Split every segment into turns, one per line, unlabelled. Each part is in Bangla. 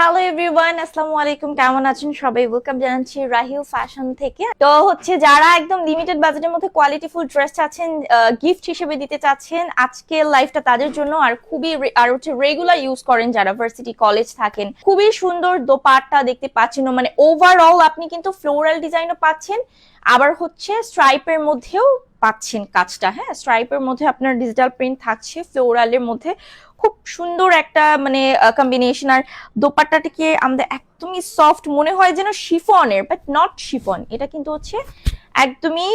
হ্যালো এভরিওয়ান, আসসালামু আলাইকুম। কেমন আছেন সবাই? ওয়েলকাম জানাচ্ছি রাহিল ফ্যাশন থেকে। তো যারা একদম লিমিটেড বাজেটের মধ্যে কোয়ালিটিফুল ড্রেস চাচ্ছেন, গিফট হিসেবে দিতে চাচ্ছেন, আজকের লাইফটা তাদের জন্য। আর আর রেগুলার ইউজ করেন যারা ভার্সিটি কলেজ থাকেন, খুবই সুন্দর দোপাট্টা দেখতে পাচ্ছেন। মানে ওভারঅল আপনি কিন্তু ফ্লোরাল ডিজাইনও পাচ্ছেন, আবার স্ট্রাইপের মধ্যেও পাচ্ছেন কাজটা। হ্যাঁ, স্ট্রাইপের মধ্যে আপনার ডিজিটাল প্রিন্ট থাকছে, ফ্লোরালের মধ্যে খুব সুন্দর একটা মানে কম্বিনেশন। আর দোপাট্টাটাকে আমাদের একদমই সফট মনে হয়, যেন শিফনের, বাট নট শিফন। এটা কিন্তু একদমই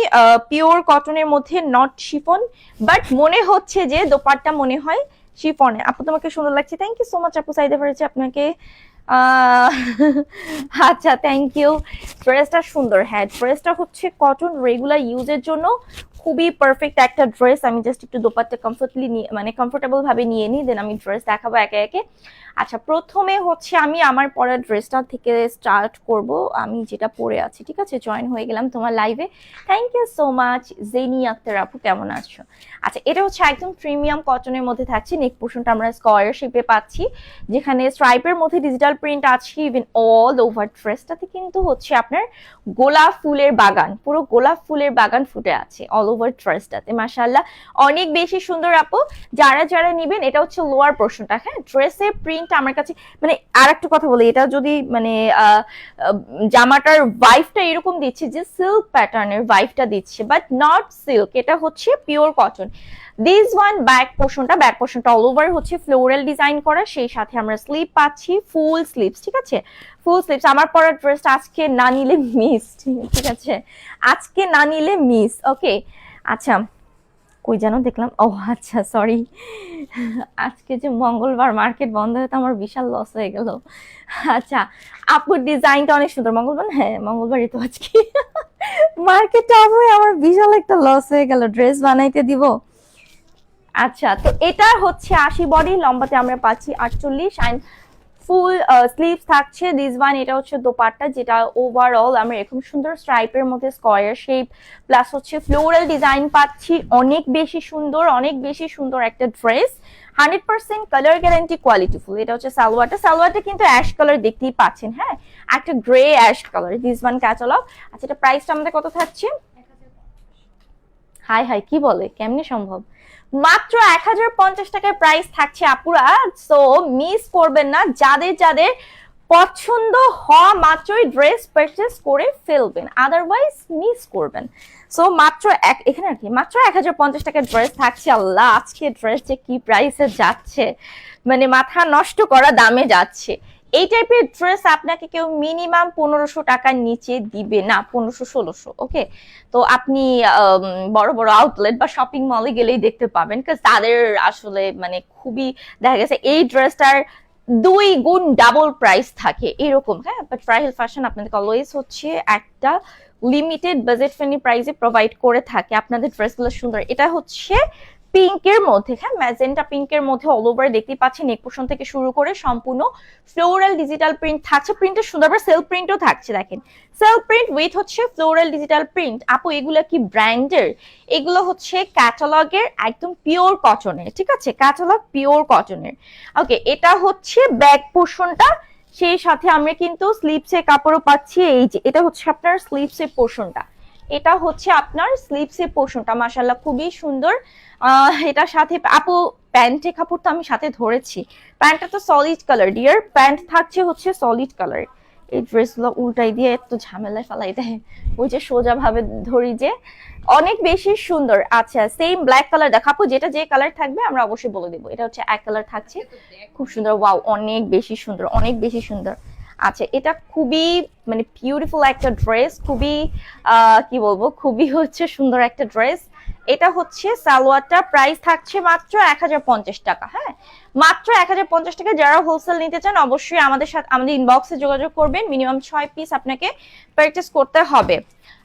পিওর কটনের মধ্যে, নট শিফন, বাট মনে হচ্ছে যে দোপাট্টা মনে হয় শিফনের। আপু তোমাকে সুন্দর লাগছে, থ্যাংক ইউ সো মাচ আপু। সাইদে ফেরেছে আপনাকে। আহ, আচ্ছা, থ্যাংক ইউ। ড্রেসটা সুন্দর। হ্যাঁ, ড্রেসটা কটন, রেগুলার ইউজের জন্য খুবই পারফেক্ট একটা ড্রেস। আমি জাস্ট একটু দোপাট্টা কমফোর্টেবল ভাবে নিয়ে নিই, দেন আমি ড্রেস দেখাবো একে একে। আচ্ছা, প্রথমে আমি আমার পরা ড্রেসটা থেকে স্টার্ট করব। আমি যেটা পরে আছি, ঠিক আছে? জয়েন হয়ে গেলাম তোমার লাইভে। Thank you so much Jenny Akter আপু, কেমন আছো? আচ্ছা, এটা একদম প্রিমিয়াম কটনের মধ্যে থাকছে। নেক পোর্শনটা আমরা স্কয়ার শেপে পাচ্ছি, যেখানে স্ট্রাইপের মধ্যে ডিজিটাল প্রিন্ট আছে। ইভেন অল ওভার ড্রেসটাতে কিন্তু আপনার গোলাপ ফুলের বাগান, পুরো গোলাপ ফুলের বাগান ফুটে আছে অল ওভার ড্রেসটাতে। মাশাআল্লাহ, অনেক বেশি সুন্দর আপু। যারা যারা নিবেন, এটা লোয়ার পোর্শনটা। হ্যাঁ, ড্রেসের প্রিন্ট আমার কাছে মানে, আর একটা কথা বলি, এটা যদি মানে জামাটার ভাইবটা এরকম দিচ্ছে যে সিল্ক প্যাটার্নের ভাইবটা দিচ্ছে, বাট নট সিল্ক, এটা pure cotton. This one back পোর্শনটা অল ওভার ফ্লোরাল ডিজাইন করা, সেই সাথে আমরা স্লিপ পাচ্ছি, ফুল স্লিভস। ঠিক আছে, ফুল স্লিভস। আমার পরা ড্রেসটা আজকে না নিলে মিস, ঠিক আছে? আজকে না নিলে মিস। ওকে, আচ্ছা, কই যেন দেখলাম, ও আচ্ছা সরি, আজকে যে মঙ্গলবার মার্কেট বন্ধ হয়ে তো আমার বিশাল লস হয়ে গেল। আচ্ছা, আপুর ডিজাইনটা অনেক সুন্দর। মঙ্গলবার, হ্যাঁ মঙ্গলবারই তো আজকে। মার্কেটে আপু আমার বিশাল একটা লস হয়ে গেল, ড্রেস বানাইতে দিব। আচ্ছা, তো এটা 80 বডি, লম্বাতে আমরা পাচ্ছি 48, অ্যান্ড ফুল স্লিভস থাকছে দিস ওয়ান। এটা দোপাট্টা, যেটা ওভারঅল আমরা এরকম সুন্দর স্ট্রাইপের মধ্যে square shape plus floral design পাচ্ছি। অনেক বেশি সুন্দর, অনেক বেশি সুন্দর একটা dress. 100% colour guarantee, quality full. এটা সালোয়ারটা কিন্তু অ্যাশ কালার দেখতেই পাচ্ছেন। হ্যাঁ, একটা grey ash colour, this one catalogue. আচ্ছা, এটা প্রাইসটা আমাদের কত থাকছে? হাই হাই, কি বলে, কেমনে সম্ভব? মাত্র 1050 টাকায় প্রাইস থাকছে আপুরা। সো মিস করবেন না, যাদের যাদের পছন্দ হওয়া মাত্রই ড্রেস পারচেস করে ফেলবেন, আদারওয়াইজ মিস করবেন। সো মাত্র এখানে আর কি মাত্র 1050 টাকার ড্রেস থাকছে। আল্লাহ, আজকে ড্রেস যে কি প্রাইসে যাচ্ছে, মানে মাথা নষ্ট করা দামে যাচ্ছে। এই টাইপের ড্রেস আপনাকে কেউ মিনিমাম 1500 টাকার নিচে দিবে না, 1500-1600। ওকে, তো আপনি বড় বড় আউটলেট বা শপিং মলে গেলেই দেখতে পাবেন, কারণ তাদের আসলে মানে খুবই, দেখা গেছে এই ড্রেসটার 2 গুণ ডাবল প্রাইস থাকে এরকম। হ্যাঁ, বাট রাহিল ফ্যাশন আপনাদের অলওয়েজ একটা লিমিটেড বাজেট ফ্রেন্ডলি প্রাইসে প্রোভাইড করে থাকে আপনাদের ড্রেসগুলো সুন্দর। এটা পিঙ্কের মধ্যে, হ্যাঁ ম্যাজেন্টা পিঙ্কের মধ্যে অল ওভার দেখতে পাচ্ছেন, নেক পোর্শন থেকে শুরু করে সম্পূর্ণ ফ্লোরাল ডিজিটাল প্রিন্ট থাকছে। প্রিন্টের সুন্দর, আবার সেলফ প্রিন্টও থাকছে। দেখেন, self print with floral digital print. আপু এগুলো কি ব্র্যান্ডের? এগুলো ক্যাটালগের, একদম পিওর কটনের। ঠিক আছে, ক্যাটালগ পিওর কটনের। ওকে, এটা ব্যাক পোর্শনটা, সেই সাথে আমরা কিন্তু স্লিপসের কাপড়ও পাচ্ছি। এই যে এটা আপনার স্লিপসের পোর্শনটা, এটা আপনার স্লিপসের পোর্শনটা। মাশাআল্লাহ, খুবই সুন্দর। এটার সাথে আপু প্যান্টের কাপড় তো আমি সাথে ধরেছি, প্যান্টটা তো সলিড কালার ডিয়ার, প্যান্ট থাকছে সলিড কালার। এই ড্রেসগুলো উল্টাই দিয়ে এত ঝামেলায় ফেলাই দেয়, ওই যে সোজা ভাবে ধরি যে। অনেক বেশি সুন্দর। আচ্ছা, সেম ব্ল্যাক কালার দেখাবো, যেটা যে কালার থাকবে আমরা অবশ্যই বলে দেবো। এটা এক কালার থাকছে, খুব সুন্দর। ওয়াও, অনেক বেশি সুন্দর, অনেক বেশি সুন্দর। আচ্ছা, এটা খুবই মানে বিউটিফুল একটা ড্রেস, খুবই কি বলবো, খুবই সুন্দর একটা ড্রেস। এটা সালোয়ারটা প্রাইস থাকছে মাত্র 1050 টাকা। হ্যাঁ, মাত্র 1050 টাকা। যারা হোলসেল নিতে চান অবশ্যই আমাদের সাথে, আমাদের ইনবক্সে যোগাযোগ করবেন। মিনিমাম 6 পিস আপনাকে পারচেস করতে হবে।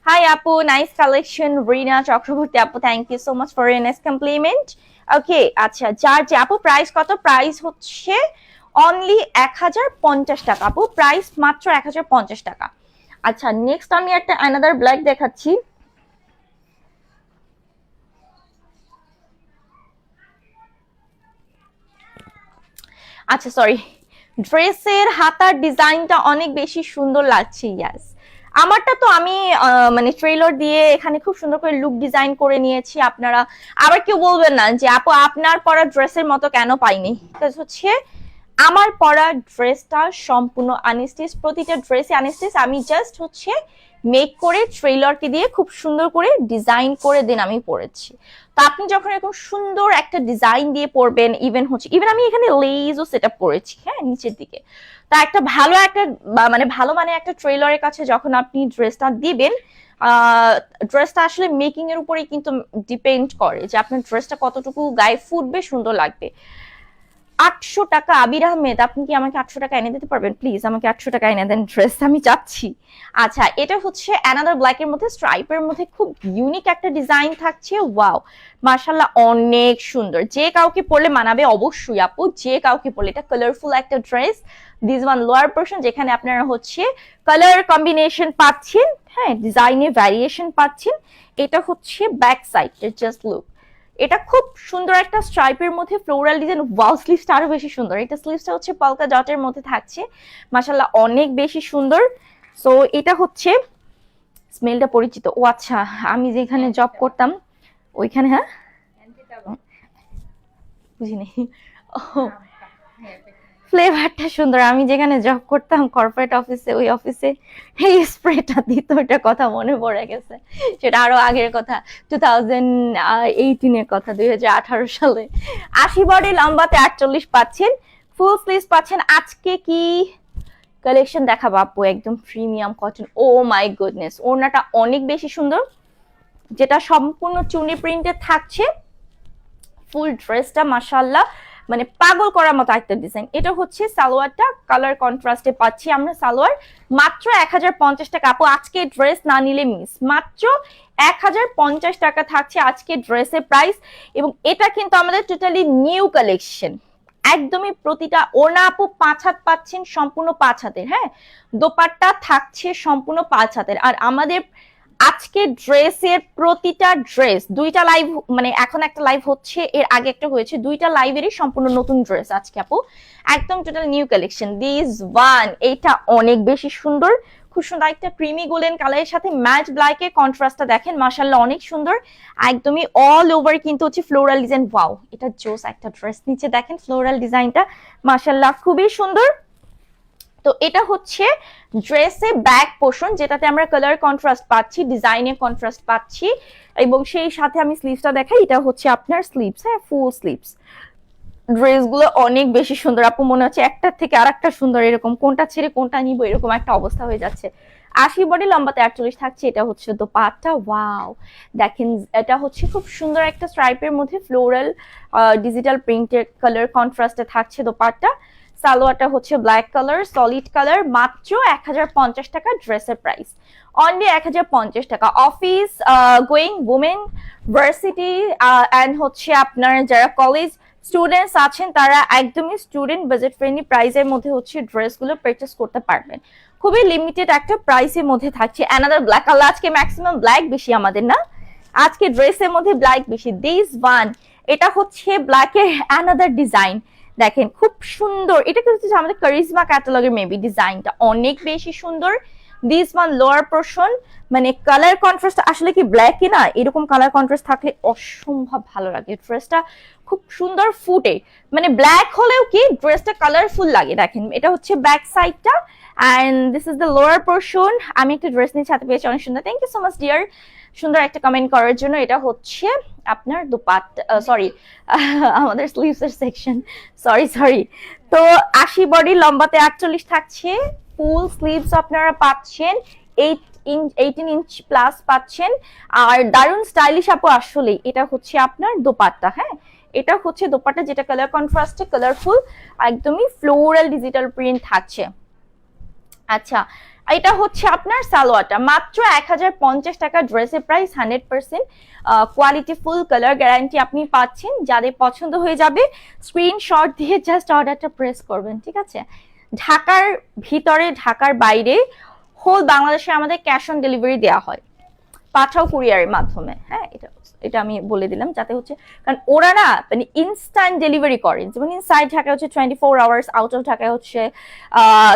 হাই আপু, নাইস কালেকশন। রিনা চক্রবর্তী আপু, thank you so much for a nice compliment. Okay, আচ্ছা, যার যে আপু প্রাইস কত? প্রাইস অনলি 1050 টাকা আপু, প্রাইস মাত্র 1050 টাকা। আচ্ছা, নেক্সট আমি একটা অ্যানাদার ব্ল্যাক দেখাচ্ছি। আচ্ছা সরি, ড্রেসের হাতার ডিজাইনটা অনেক বেশি সুন্দর লাগছে। ইয়াস, আমারটা তো আমি মানে ট্রেলার দিয়ে এখানে খুব সুন্দর করে লুক ডিজাইন করে নিয়েছি। আপনারা আবার কেউ বলবেন না যে আপু আপনার পরা ড্রেসের মতো কেন পাইনি, হচ্ছে আমার পরা ড্রেসটা সম্পূর্ণ আনস্টিচ, প্রতিটা ড্রেসে আনস্টিচ। আমি জাস্ট হচ্ছে মেক করে ট্রেলারকে দিয়ে খুব সুন্দর করে ডিজাইন করে দেন আমি পরেছি। তো আপনি যখন এরকম সুন্দর একটা ডিজাইন দিয়ে পরবেন, ইভেন আমি এখানে লেজও সেট আপ করেছি, হ্যাঁ, নিচের দিকে। তা একটা ভালো একটা মানে একটা ট্রেলারের কাছে যখন আপনি ড্রেসটা দিবেন, ড্রেসটা আসলে মেকিং এর উপরেই কিন্তু ডিপেন্ড করে যে আপনার ড্রেসটা কতটুকু গায়ে ফুটবে, সুন্দর লাগবে। 800 টাকা। আবির আহমেদ, আপনি কি আমাকে 800 টাকা এনে দিতে পারবেন? প্লিজ আমাকে 800 টাকা এনে দেন, ড্রেস আমি চাচ্ছি। আচ্ছা, এটা হচ্ছে অ্যানাদার ব্ল্যাক এর মধ্যে স্ট্রাইপের মধ্যে খুব ইউনিক একটা ডিজাইন থাকছে। ওয়াও, মাশাআল্লাহ, অনেক সুন্দর। যে কাউকে পরলে মানাবে অবশ্যই আপু, যে কাউকে পরলে। এটা কালারফুল একটা dress. This one lower portion, যেখানে আপনারা হচ্ছে কালার কম্বিনেশন পাচ্ছেন, হ্যাঁ, ডিজাইনে ভ্যারিয়েশন পাচ্ছেন। এটা হচ্ছে ব্যাক সাইড, জাস্ট লুক। এটা খুব সুন্দর একটা স্ট্রাইপের মধ্যে ফ্লোরাল ডিজাইন। ওয়াও, স্লিভসটা আরো বেশি সুন্দর। এটা স্লিভসটা হচ্ছে পলকা ডটের মধ্যে থাকছে, মাশাআল্লাহ, অনেক বেশি সুন্দর। সো এটা হচ্ছে স্মেলটা পরিচিত। ও আচ্ছা, আমি যেখানে জব করতাম ওইখানে, হ্যাঁ, বুঝিনি। ফ্লেভারটা সুন্দর। আমি যেখানে জব করতাম কর্পোরেট অফিসে, ওই অফিসে এই স্প্রেটা দিত, ওইটা কথা মনে পড়ে গেছে। সেটা আরো আগের কথা, 2018 এর কথা, 2018 সালে। 80 বডি, লম্বাতে 48 পাচ্ছেন, ফুল স্লিভস পাচ্ছেন। আজকে কি কালেকশন দেখাবো আপু? একদম premium cotton. Oh my goodness, ওড়নাটা অনেক বেশি সুন্দর, যেটা সম্পূর্ণ চুনি প্রিন্টে থাকছে। ফুল ড্রেসটা মাশাআল্লাহ মানে পাগল করার মতো একটা ডিজাইন। এটা হচ্ছে সালোয়ারটা, কালার কন্ট্রাস্টে পাচ্ছি আমরা সালোয়ার। মাত্র 1050 টাকা আপু, আজকে ড্রেস না নিলে মিস। মাত্র 1050 টাকা থাকছে আজকে ড্রেসের প্রাইস। এবং এটা কিন্তু আমাদের টোটালি নিউ কালেকশন, একদমই। প্রতিটা ওড়না আপু 5 হাত পাচ্ছেন, সম্পূর্ণ 5 হাতের, হ্যাঁ। দোপাট্টা থাকছে সম্পূর্ণ 5 হাতের। আর আমাদের আজকে ড্রেসের প্রতিটা ড্রেস, দুইটা লাইভ, মানে এখন একটা লাইভ হচ্ছে, এর আগে একটা হয়েছে, দুইটা লাইভেরই সম্পূর্ণ নতুন ড্রেস আজকে আপু, একদম total new collection. This one, এটা অনেক বেশি সুন্দর, খুব সুন্দর একটা ক্রিমি গোল্ডেন কালারের সাথে ম্যাচ ব্ল্যাকের কন্ট্রাস্টটা দেখেন, মাশাআল্লাহ, অনেক সুন্দর। একদমই অল ওভার কিন্তু হচ্ছে ফ্লোরাল ডিজাইন। ওয়াও, এটা জোস একটা ড্রেস। নিচে দেখেন ফ্লোরাল ডিজাইনটা, মাশাআল্লাহ, খুবই সুন্দর। তো এটা হচ্ছে ড্রেসে ব্যাক পোর্শন, যেটাতে আমরা কালার কন্ট্রাস্ট পাচ্ছি, ডিজাইনের কন্ট্রাস্ট পাচ্ছি, এবং সেই সাথে আমি স্লিভসটা দেখাই। এটা হচ্ছে আপনার স্লিভস, হ্যাঁ, ফুল স্লিভস। ড্রেসগুলো অনেক বেশি সুন্দর আপু, মনে হচ্ছে একটার থেকে আরেকটা সুন্দর, এরকম কোনটা ছেড়ে কোনটা নিব এরকম একটা অবস্থা হয়ে যাচ্ছে। 80 বডি, লম্বাতে 48 থাকছে। এটা হচ্ছে দোপাট্টা। ওয়াও, দেখেন, এটা হচ্ছে খুব সুন্দর একটা স্ট্রাইপের মধ্যে ফ্লোরাল ডিজিটাল প্রিন্টের কালার কন্ট্রাস্টে থাকছে দোপাট্টা। সালোয়ারটা হচ্ছে ব্ল্যাক কালার, সলিড কালার। মাত্র 1050 টাকা ড্রেসের প্রাইস, অনলি 1050 টাকা। Office going women, varsity and হচ্ছে আপনার যারা কলেজ স্টুডেন্টস আছেন, তারা একদমই স্টুডেন্ট বাজেট ফ্রেন্ডলি প্রাইসের মধ্যে হচ্ছে ড্রেসগুলো পারচেস করতে পারবেন। খুবই লিমিটেড একটা প্রাইসের মধ্যে থাকছে। অ্যানাদার ব্ল্যাক কালার, আজকে ম্যাক্সিমাম ব্ল্যাক বেশি আমাদের, না, আজকে ড্রেসের মধ্যে ব্ল্যাক বেশি। দিস ওয়ান, এটা হচ্ছে ব্ল্যাকের অ্যানাদার ডিজাইন, দেখেন খুব সুন্দর। এটা কিন্তু আমাদের কারিজমা ক্যাটালগের মেবি, ডিজাইনটা অনেক বেশি সুন্দর। দিস ওয়ান লোয়ার পোর্শন, মানে কালার কন্ট্রাস্ট আসলে কি ব্ল্যাক কি না, এরকম কালার কন্ট্রাস্ট থাকলে অসম্ভব ভালো লাগে। ড্রেসটা খুব সুন্দর ফুটে, মানে ব্ল্যাক হলেও কি ড্রেসটা কালারফুল লাগে। দেখেন, এটা হচ্ছে ব্যাক সাইডটা, and this is the lower portion. আমি একটা ড্রেস নিয়ে সাথে পেয়েছি, অনেক সুন্দর। Thank you so much dear, সুন্দর একটা কমেন্ট করার জন্য। এটা হচ্ছে আপনার দোপাট্টা, সরি আমাদের স্লিভসের সেকশন, সরি। তো 80 বডি, লম্বাতে 48 থাকছে। ফুল স্লিভস আপনারা পাচ্ছেন, 18 ইঞ্চ প্লাস পাচ্ছেন। আর দারুন স্টাইলিশ আপু আসলে। এটা হচ্ছে আপনার দোপাট্টা, হ্যাঁ, এটা হচ্ছে দোপাট্টা, যেটা কালার কন্ট্রাস্টে কালারফুল, একদমই ফ্লোরাল ডিজিটাল প্রিন্ট থাকছে। আচ্ছা, এটা হচ্ছে আপনার সালোয়ারটা। মাত্র 1050 টাকা ড্রেসের price, 100% quality, full colour guarantee আপনি পাচ্ছেন। যাদের পছন্দ হয়ে যাবে স্ক্রিনশট দিয়ে জাস্ট অর্ডারটা প্রেস করবেন, ঠিক আছে। ঢাকার ভিতরে, ঢাকার বাইরে, হোল বাংলাদেশে আমাদের ক্যাশ অন ডেলিভারি দেওয়া হয়, পাঠাও কুরিয়ারের মাধ্যমে, হ্যাঁ। এটা এটা আমি বলে দিলাম, যাতে হচ্ছে কারণ ওরা না মানে ইনস্ট্যান্ট ডেলিভারি করে, যেমন ইনসাইড ঢাকায় হচ্ছে 24 আওয়ার্স, আউট অফ ঢাকায় হচ্ছে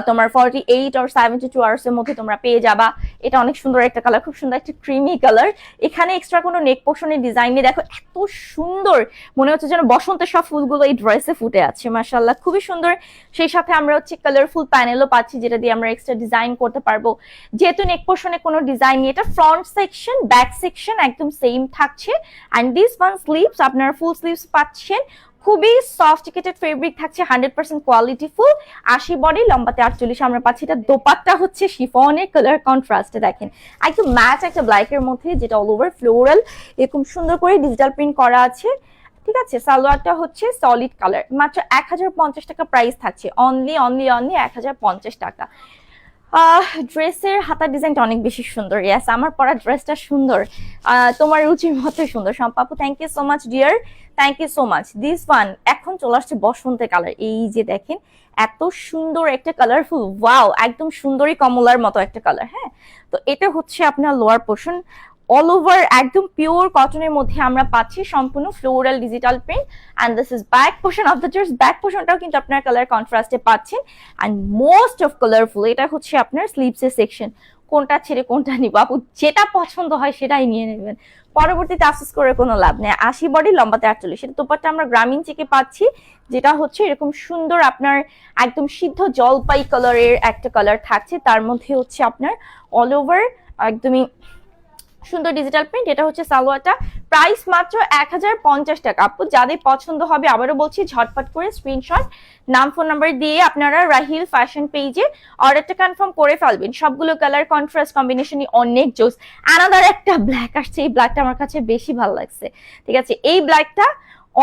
তোমার 48 আর 72 আওয়ার্স এর মধ্যে তোমরা পেয়ে যাবা। এটা অনেক সুন্দর একটা কালার, খুব সুন্দর একটা ক্রিমি কালার। এখানে এক্সট্রা কোনো নেক পোর্শনের ডিজাইন নেই, দেখো এত সুন্দর, মনে হচ্ছে যেন বসন্তের সব ফুলগুলো এই ড্রেসে ফুটে আছে, মাশাআল্লাহ খুবই সুন্দর। সেই সাথে আমরা হচ্ছে কালারফুল প্যানেলও পাচ্ছি, যেটা দিয়ে আমরা এক্সট্রা ডিজাইন করতে পারবো। যেহেতু নেক পোর্শনে কোনো ডিজাইন নেই, এটা ফ্রন্ট সেকশন ব্যাক সেকশন একদম সেম থাকছে। অ্যান্ড দিস ওয়ান স্লিভস, আপনারা ফুল স্লিভস পাচ্ছেন, খুবই সফটিকেটেড ফেব্রিক থাকছে, 100% কোয়ালিটি ফুল। 80 বডি, লম্বাতে 48 আমরা পাচ্ছি। এটা দোপাট্টা হচ্ছে শিফনের কালার কন্ট্রাস্টে, দেখেন একদম ম্যাচ একটা ব্ল্যাকের মধ্যে, যেটা অল ওভার ফ্লোরাল এরকম সুন্দর করে ডিজিটাল প্রিন্ট করা আছে, ঠিক আছে। সালোয়ারটা হচ্ছে সলিড কালার, মাত্র 1050 টাকা প্রাইস থাকছে, অনলি 1050 টাকা। ড্রেসের হাতার ডিজাইনটা অনেক বেশি সুন্দর, ইয়াস আমার পরা ড্রেসটা সুন্দর, তোমার রুচির মতো সুন্দর। সম্পাপু thank you so much dear, thank you so much. This one এখন চলে আসছে বসন্তের কালার, এই যে দেখেন এত সুন্দর একটা কালারফুল, ওয়াও একদম সুন্দরী কমলার মতো একটা কালার। হ্যাঁ, তো এটা হচ্ছে আপনার লোয়ার পোর্শন, অল ওভার একদম পিওর কটনের মধ্যে আমরা পাচ্ছি সম্পূর্ণ floral digital print. And this is back portion of the dress, back পোর্শনটাও কিন্তু আপনার কালার কন্ট্রাস্টে পাচ্ছেন। অ্যান্ড মোস্ট অফ কালারফুল, এটা হচ্ছে আপনার স্লিভসের সেকশন, কোনটা ছেড়ে কোনটা নিব আপু, যেটা পছন্দ হয় সেটাই নিয়ে নেবেন, পরবর্তীতে আফসোস করে কোনো লাভ নেই। 80 বডি, লম্বাতে 48, এটা দোপাট্টা আমরা গ্রামীণ চেকে পাচ্ছি, যেটা হচ্ছে এরকম সুন্দর আপনার একদম সিদ্ধ জলপাই কালারের একটা কালার থাকছে, তার মধ্যে হচ্ছে আপনার অল ওভার একদমই সুন্দর ডিজিটাল প্রিন্ট। এটা হচ্ছে সালোয়ারটা, প্রাইস মাত্র 1050 টাকা। আপু যাদের পছন্দ হবে, আবারও বলছি ঝটপট করে স্ক্রিনশট, নাম ফোন নাম্বার দিয়ে আপনারা রাহিল ফ্যাশন পেজে অর্ডারটা কনফার্ম করে ফেলবেন। সবগুলো কালার কন্ট্রাস্ট কম্বিনেশনই অনেক জোস। আনাদার একটা ব্ল্যাক আসছে, এই ব্ল্যাকটা আমার কাছে বেশি ভালো লাগছে, ঠিক আছে, এই ব্ল্যাকটা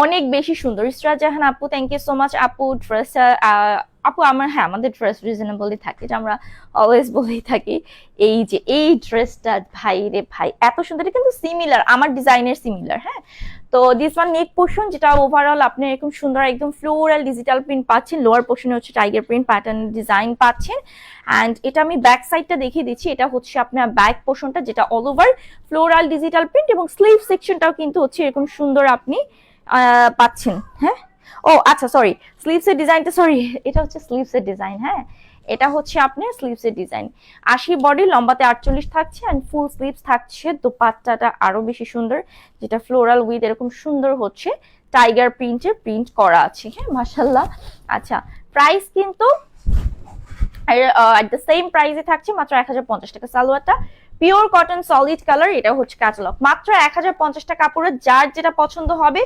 অনেক বেশি সুন্দর। ইসরা জাহান আপু থ্যাংক ইউ সো মাচ। আপু ড্রেসটা আপু আমার, হ্যাঁ আমাদের ড্রেস রিজনেবলই থাকে, এটা আমরা অলওয়েজ বলেই থাকি। এই যে এই ড্রেসটা ভাই রে ভাই এত সুন্দর, কিন্তু সিমিলার আমার ডিজাইনের সিমিলার। হ্যাঁ, তো দিস ওয়ান নেক পোর্শন, যেটা ওভারঅল আপনি এরকম সুন্দর একদম ফ্লোরাল ডিজিটাল প্রিন্ট পাচ্ছেন, লোয়ার পোর্শনে হচ্ছে টাইগার প্রিন্ট প্যাটার্ন ডিজাইন পাচ্ছেন। অ্যান্ড এটা আমি ব্যাক সাইডটা দেখিয়ে দিচ্ছি, এটা হচ্ছে আপনার ব্যাক পোর্শনটা, যেটা all over floral digital print, এবং স্লিভ সেকশনটাও কিন্তু হচ্ছে এরকম সুন্দর আপনি পাচ্ছেন। হ্যাঁ, ও আচ্ছা সরি, স্লিভসের ডিজাইনটা, সরি এটা হচ্ছে স্লিভসের ডিজাইন। হ্যাঁ, এটা হচ্ছে আপনার স্লিভসের ডিজাইন, 80 বডি, লম্বাতে 48 থাকছে, অ্যান্ড ফুল স্লিভস থাকছে। দোপাট্টাটা আরো বেশি সুন্দর, যেটা ফ্লোরাল উইথ এরকম সুন্দর হচ্ছে টাইগার প্রিন্টের প্রিন্ট করা আছে। হ্যাঁ, মাশাআল্লাহ। আচ্ছা, প্রাইস কিন্তু এট দ্য সেম প্রাইসে থাকছে, মাত্র 1050 টাকা। সালোয়ারটা পিওর কটন সলিড কালার, এটা হচ্ছে ক্যাটালগ, মাত্র 1050 টাকা। কাপড়ে যার যেটা পছন্দ হবে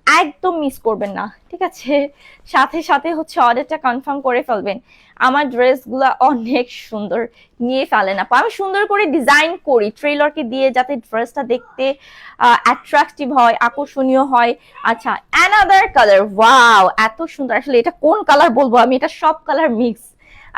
একদম মিস করবেন না, ঠিক আছে, সাথে সাথে হচ্ছে অর্ডারটা কনফার্ম করে ফেলবেন। আমার ড্রেসগুলো অনেক সুন্দর, নিয়ে ফেলেন আপু, আমি সুন্দর করে ডিজাইন করি ট্রেলরকে দিয়ে, যাতে ড্রেসটা দেখতে অ্যাট্রাকটিভ হয়, আকর্ষণীয় হয়। আচ্ছা, অ্যানাদার কালার, ওয়াও এত সুন্দর, আসলে এটা কোন কালার বলবো আমি, এটা সব কালার মিক্স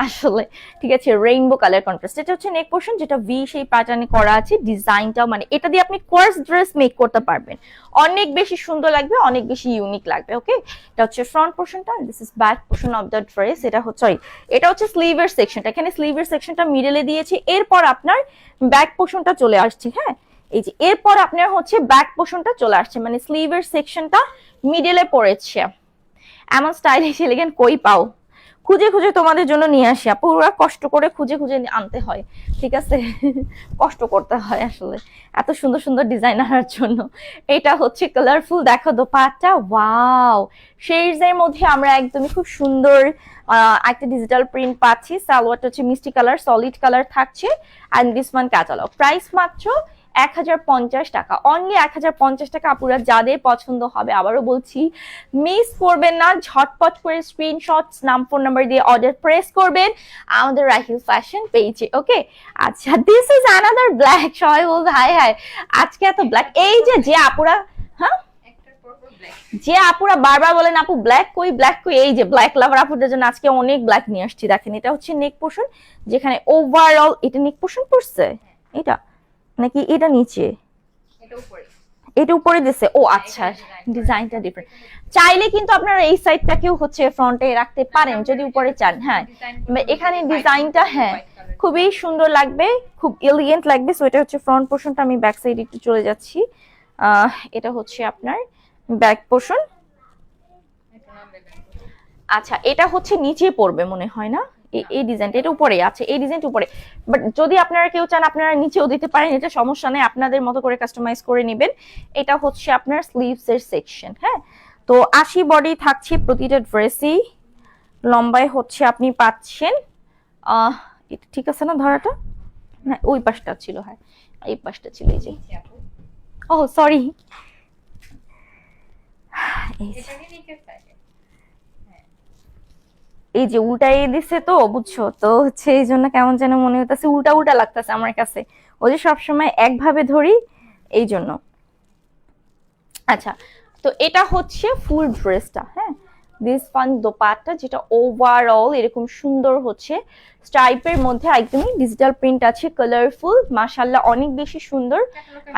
আসলে, ঠিক আছে, রেইনবো কালার কন্ট্রাস্ট। এটা হচ্ছে নেক পোর্শন, যেটা ভি সেই প্যাটার্নে করা আছে, ডিজাইনটাও মানে এটা দিয়ে আপনি কোর্স ড্রেস মেক করতে পারবেন, অনেক বেশি সুন্দর লাগবে, অনেক বেশি ইউনিক লাগবে। ওকে, এটা হচ্ছে ফ্রন্ট পোর্শনটা, this is back portion of the dress. এটা হচ্ছে সরি, এটা হচ্ছে স্লিভের সেকশনটা, এখানে স্লিভের সেকশনটা মিডলে দিয়েছি, এরপর আপনার ব্যাক পোর্শনটা চলে আসছে। হ্যাঁ, এই যে এরপর আপনার হচ্ছে ব্যাক পোর্শনটা চলে আসছে, মানে স্লিভের সেকশনটা মিডলে পড়েছে। এমন স্টাইলিশ এলিগেন্ট কই পাও, খুঁজে খুঁজে তোমাদের জন্য নিয়ে আসি আপু, ওরা কষ্ট করে খুঁজে খুঁজে আনতে হয়, ঠিক আছে, কষ্ট করতে হয় আসলে এত সুন্দর সুন্দর ডিজাইন আনার জন্য। এটা হচ্ছে কালারফুল, দেখো দোপাট্টা, ওয়াও শেডসের মধ্যে আমরা একদমই খুব সুন্দর একটা ডিজিটাল প্রিন্ট পাচ্ছি। সালোয়ারটা হচ্ছে মিষ্টি কালার, সলিড কালার থাকছে। And this one catalogue, price মাত্র 1050 টাকা, অনলি 1050 টাকা। আপুরা যাদের পছন্দ হবে, আবারও বলছি মিস করবেন না, ঝটপট করে স্ক্রিনশটস, নাম ফোন নাম্বার দিয়ে অর্ডার প্রেস করবেন আমাদের রাহিল ফ্যাশন পেজে। ওকে, আচ্ছা, দিস ইজ অ্যানাদার ব্ল্যাক, সবাই বলবে হাই হাই আজকে এত ব্ল্যাক। এই যে আপুরা, হ্যাঁ যে আপুরা বারবার বলেন আপু ব্ল্যাক কই ব্ল্যাক কই, এই যে ব্ল্যাক লাভার আপুদের জন্য আজকে অনেক ব্ল্যাক নিয়ে আসছি। দেখেন, এটা হচ্ছে নেক পোর্শন, যেখানে ওভারঅল এটা নেক পোর্শন পড়ছে, এটা নাকি এটা নিচে, এটা উপরে দিছে, ও আচ্ছা, ডিজাইনটা ডিফারেন্ট। চাইলে কিন্তু আপনারা এই সাইডটাকেও হচ্ছে ফ্রন্টে রাখতে পারেন যদি উপরে চান। হ্যাঁ, এখানে ডিজাইনটা হ্যাঁ খুবই সুন্দর লাগবে, খুব এলিগেন্ট লাগবে। সো এটা হচ্ছে ফ্রন্ট পোর্শনটা, আমি ব্যাক সাইড একটু চলে যাচ্ছি, এটা হচ্ছে আপনার ব্যাক পোর্শন। আচ্ছা, এটা হচ্ছে নিচে পড়বে মনে হয় না, এই ডিজাইনটা এটা উপরে আছে, এই ডিজাইনটা উপরে। বাট যদি আপনারা কেউ চান আপনারা নিচেও দিতে পারেন, এটা সমস্যা নেই, আপনাদের মতো করে কাস্টমাইজ করে নেবেন। এটা হচ্ছে আপনার স্লিভস এর সেকশন। হ্যাঁ, তো 80 বডি থাকছে প্রতিটা ড্রেসই। লম্বায় হচ্ছে আপনি পাচ্ছেন এটা ঠিক আছে না ধরাটা? না, ওই পাশটা ছিল, হ্যাঁ এই পাশটা ছিল, এই যে। ও সরি, এই যে উল্টাই দিছে তো বুঝছো তো, হচ্ছে এই জন্য কেমন যেন মনে হইতেছে, উল্টা উল্টা লাগতেছে আমার কাছে, ওই যে সবসময় একভাবে ধরি এই জন্য। আচ্ছা, তো এটা হচ্ছে ফুল ড্রেসটা। হ্যাঁ, দিস ফান দোপাট্টা, যেটা ওভারঅল এরকম সুন্দর হচ্ছে স্ট্রাইপের মধ্যে একদমই ডিজিটাল প্রিন্ট আছে, কালারফুল, মাশাআল্লাহ অনেক বেশি সুন্দর।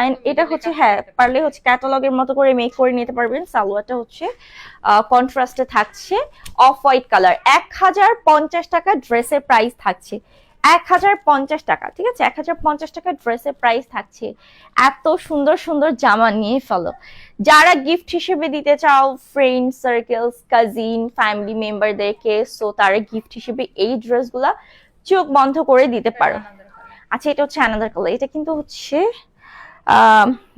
এন্ড এটা হচ্ছে, হ্যাঁ পারলে হচ্ছে ক্যাটালগের মতো করে মেক করে নিতে পারবেন। সালোয়ারটা হচ্ছে কন্ট্রাস্টে থাকছে অফ হোয়াইট কালার। 1050 টাকা ড্রেসের প্রাইস থাকছে, 1050 টাকা, ঠিক আছে, 1050 টাকা ড্রেসের প্রাইস থাকছে। এত সুন্দর সুন্দর জামা নিয়ে ফেলো, যারা গিফট হিসেবে দিতে চাও ফ্রেন্ড সার্কেলস, কাজিন, ফ্যামিলি মেম্বারদেরকে, সো তারা গিফট হিসেবে এই ড্রেসগুলা চোখ বন্ধ করে দিতে পারো। আচ্ছা, এটা হচ্ছে অ্যানাদার কালার, এটা কিন্তু হচ্ছে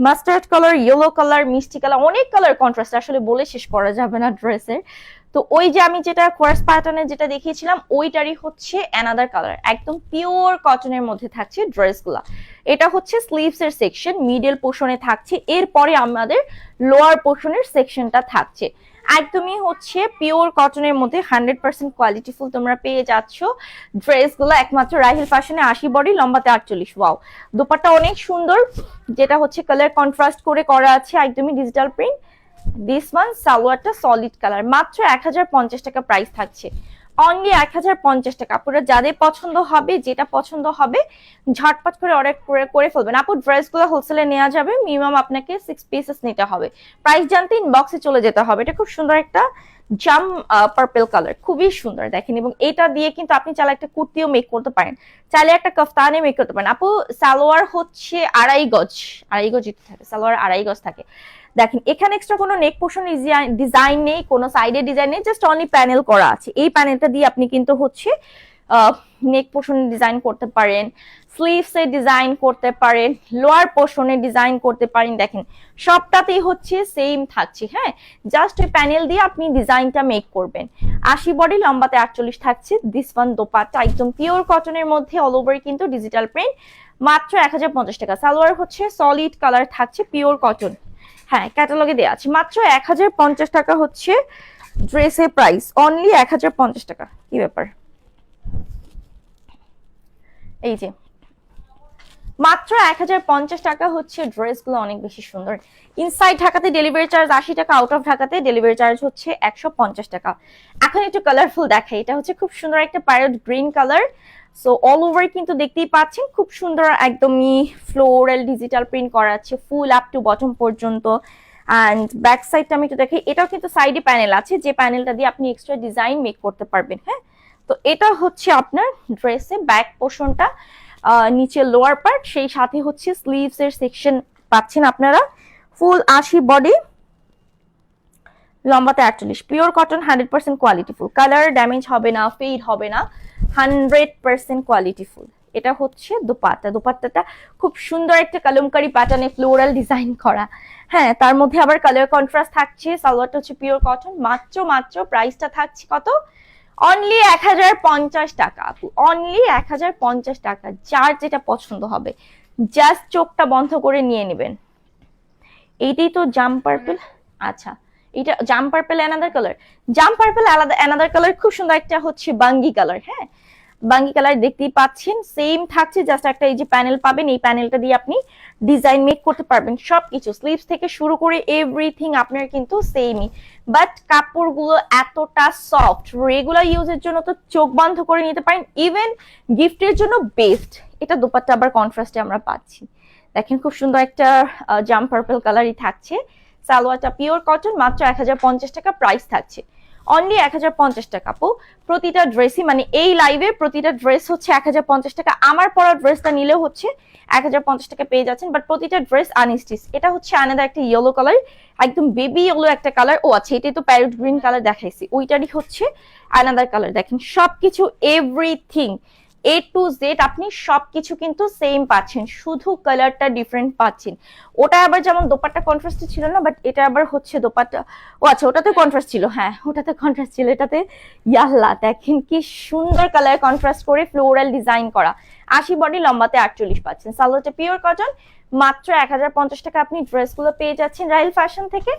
মাস্টার্ড কালার, ইয়েলো কালার, মিষ্টি কালার, অনেক কালার কন্ট্রাস্ট, আসলে বলে শেষ করা যাবে না ড্রেসের। তো ওই যে আমি যেটা কোয়ার্স প্যাটার্নে যেটা দেখিয়েছিলাম ওইটারই হচ্ছে অ্যানাদার কালার, একদম পিওর কটনের মধ্যে থাকছে ড্রেসগুলা। এটা হচ্ছে স্লিভস এর সেকশন, মিডল পোর্শনে থাকছে, এরপরে আমাদের লোয়ার পোর্শনের সেকশনটা থাকছে। একদমই হচ্ছে পিওর কটনের মধ্যে 100% কোয়ালিটিফুল তোমরা পেয়ে যাচ্ছ ড্রেসগুলো একমাত্র রাহিল ফ্যাশনে। 80 বডি, লম্বাতে 48। ওয়াও, দোপাট্টা অনেক সুন্দর, যেটা হচ্ছে কালার কন্ট্রাস্ট করে করা আছে, একদমই ডিজিটাল প্রিন্ট। দিস ওয়ান সালোয়ারটা সলিড কালার, মাত্র 1050 টাকা প্রাইস থাকছে, অনলি 1050 টাকা। আপুরা যাদের পছন্দ হবে, যেটা পছন্দ হবে ঝটপট করে অর্ডার করে ফেলবেন। আপু ড্রেসগুলো হোলসেলে নেওয়া যাবে, মিনিমাম আপনাকে 6 পিসেস নিতে হবে। প্রাইস জানতে ইনবক্সে চলে যেতে হবে। এটা খুব সুন্দর একটা জাম পার্পল কালার, খুবই সুন্দর দেখেন, এবং এটা দিয়ে কিন্তু আপনি চাইলে একটা কুর্তিও মেক করতে পারেন, চাইলে একটা কফতানে মেক করতে পারেন। আপু সালোয়ার হচ্ছে 2.5 গজ, 2.5 গজ থাকে সালোয়ার, 2.5 গজ থাকে। দেখেন এখানে এক্সট্রা কোনো নেক পোর্শন ডিজাইন নেই, কোনো সাইডে ডিজাইন নেই, জাস্ট অনলি প্যানেল করা আছে। এই প্যানেলটা দিয়ে আপনি কিন্তু হচ্ছে নেক পোর্শনে ডিজাইন করতে পারেন, স্লিভস এ ডিজাইন করতে পারেন, লোয়ার পোর্শনে ডিজাইন করতে পারেন। দেখেন সবটাতেই হচ্ছে সেম থাকছে। হ্যাঁ, জাস্ট ওই প্যানেল দিয়ে আপনি ডিজাইনটা মেক করবেন। 80 বডি, লম্বাতে 48 থাকছে। দিস ওয়ান দোপাট্টা একদম পিওর কটনের মধ্যে, অল ওভার কিন্তু ডিজিটাল প্রিন্ট, মাত্র 1050 টাকা। সালোয়ার হচ্ছে সলিড কালার থাকছে, পিওর কটন। হ্যাঁ, ক্যাটালগে দেওয়া আছে, মাত্র 1050 টাকা হচ্ছে ড্রেসের প্রাইস, অনলি 1050 টাকা। কি ব্যাপার, এই যে মাত্র 1050 টাকা হচ্ছে ড্রেসগুলো, অনেক বেশি সুন্দর। ইনসাইড ঢাকাতে ডেলিভারি চার্জ 80 টাকা, আউট অফ ঢাকাতে ডেলিভারি চার্জ হচ্ছে 150 টাকা। এখন একটু কালারফুল দেখাই, এটা হচ্ছে খুব সুন্দর একটা parrot green colour. So all over কিন্তু দেখতেই পাচ্ছেন খুব সুন্দর, একদমই ফ্লোরাল ডিজিটাল প্রিন্ট করা আছে ফুল আপ টু বটম পর্যন্ত। অ্যান্ড ব্যাক সাইডটা আমি একটু দেখি, এটাও কিন্তু সাইডে প্যানেল আছে, যে প্যানেলটা দিয়ে আপনি এক্সট্রা ডিজাইন মেক করতে পারবেন। হ্যাঁ, তো এটা হচ্ছে আপনার ড্রেসে ব্যাক পোর্শনটা, নিচে লোয়ার পার্ট, সেই সাথে হচ্ছে স্লিভস এর সেকশন পাচ্ছেন আপনারা। ফুল 80 বডি, লম্বাতে 48, পিওর কটন, 100% কোয়ালিটিফুল, কালার ড্যামেজ হবে না, ফেড হবে না, 100% কোয়ালিটিফুল। এটা হচ্ছে দোপাট্টা, দোপাট্টাটা খুব সুন্দর একটা কালামকারী প্যাটার্নে ফ্লোরাল ডিজাইন করা। হ্যাঁ, তার মধ্যে আবার কালার কন্ট্রাস্ট থাকছে। সালোয়ারটা হচ্ছে পিওর কটন, মাত্র প্রাইসটা থাকছে কত, অনলি 1050 টাকা। আপু অনলি 1050 টাকা, যার যেটা পছন্দ হবে জাস্ট চোখটা বন্ধ করে নিয়ে নেবেন। এইটাই তো জাম পার্পল। আচ্ছা, এটা জাম পার্পল অ্যানাদার কালার, জাম পার্পল আলাদা অ্যানাদার কালার, খুব সুন্দর একটা হচ্ছে বাঙ্গি কালার। হ্যাঁ, বাঙ্গি কালার দেখতেই পাচ্ছেন, সেম থাকছে, জাস্ট একটা এই যে প্যানেল পাবেন, এই প্যানেলটা দিয়ে আপনি ডিজাইন মেক করতে পারবেন সবকিছু, স্লিভস থেকে শুরু করে এভরিথিং আপনার কিন্তু সেমই। বাট কাপড়গুলো এতটা সফট, রেগুলার ইউজের জন্য তো চোখ বন্ধ করে নিতে পারেন, ইভেন গিফটের জন্য বেস্ট। এটা দোপাট্টা আবার কন্ট্রাস্টে আমরা পাচ্ছি, দেখেন খুব সুন্দর একটা জাম পার্পল কালারই থাকছে। সালোয়ারটা পিওর কটন, মাত্র 1050 টাকা প্রাইস থাকছে, অনলি 1050 টাকা আপু। প্রতিটা ড্রেসই মানে এই লাইভে প্রতিটা ড্রেস হচ্ছে 1050 টাকা। আমার পরা ড্রেসটা নিলেও হচ্ছে 1050 টাকা পেয়ে যাচ্ছেন, বাট প্রতিটা ড্রেস আনস্টিচ। এটা হচ্ছে আলাদা একটা ইয়েলো কালার, একদম বেবি ইয়েলো একটা কালার। ও আচ্ছা, এটাই তো প্যারট গ্রিন কালার দেখাইছি, ওইটারই হচ্ছে আলাদা কালার। দেখেন সবকিছু এভরিথিং এ টু জেড আপনি সবকিছু কিন্তু সেম পাচ্ছেন, শুধু কালারটা ডিফারেন্ট পাচ্ছেন। ওটা আবার যেমন দোপাট্টা কন্ট্রাস্ট ছিল না, বাট এটা আবার হচ্ছে দোপাট্টা, ও আচ্ছা ওটাতে কন্ট্রাস্ট ছিল, হ্যাঁ ওটাতে কন্ট্রাস্ট ছিল, এটাতে ইয়াল্লা দেখেন কি সুন্দর কালার কন্ট্রাস্ট করে ফ্লোরাল ডিজাইন করা। 80 বডি, লম্বাতে 48 পাচ্ছেন। সালোয়ারটা পিওর কটন, মাত্র 1050 টাকা আপনি ড্রেসগুলো পেয়ে যাচ্ছেন রাহিল ফ্যাশন থেকে।